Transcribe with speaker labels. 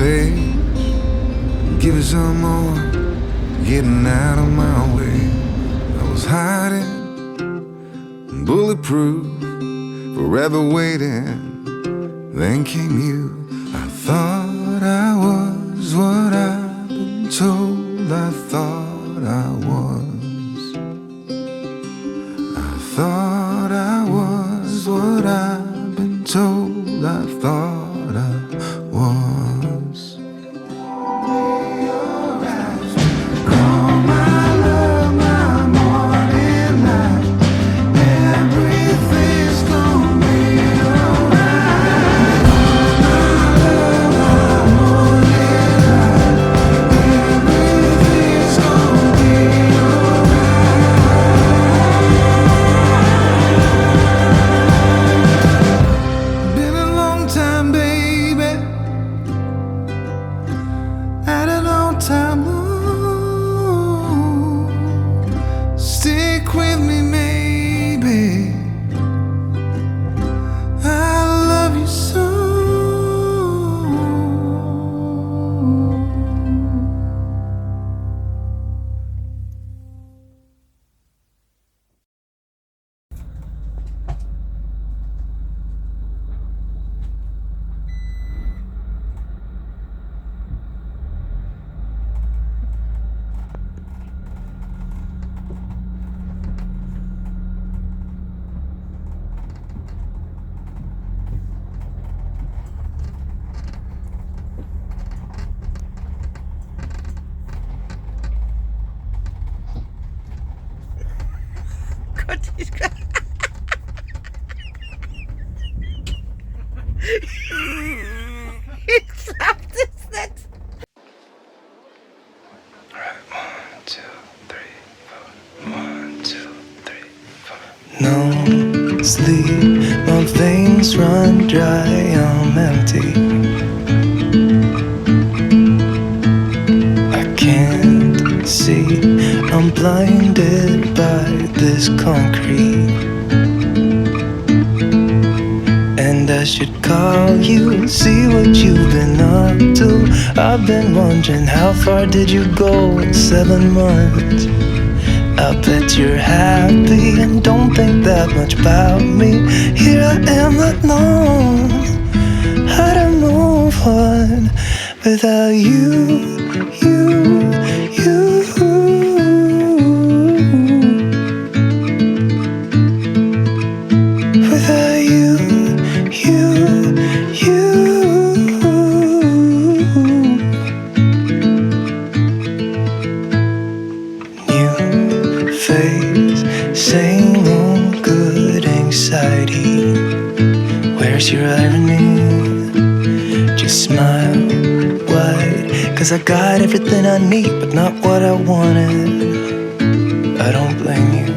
Speaker 1: face. Give it some more, getting out of my way. I was hiding, bulletproof, forever waiting. Then came you. I thought I was what I've been told I thought I was. I thought I was what I've been told I thought I was. Call my love, my morning light. Everything's gonna be alright. Call my love, my morning light. Everything's gonna be alright. Been a long time, baby. At an all-time low. Stick with me, maybe. I love you so.
Speaker 2: Gott, ich kann. Ich schaff das nicht.
Speaker 3: Alright, 1, 2, 3, 4. 1, 2, 3, 4. No sleep, my veins run dry, I'm empty. I can't see, I'm blinded by this concrete. And I should call you, see what you've been up to. I've been wondering, how far did you go in 7 months? I bet you're happy and don't think that much about me. Here I am, not knowing how to move on without you. Without you. New face, same old good anxiety. Where's your irony? Just smile wide, 'cause I got everything I need, but not what I wanted. I don't blame you.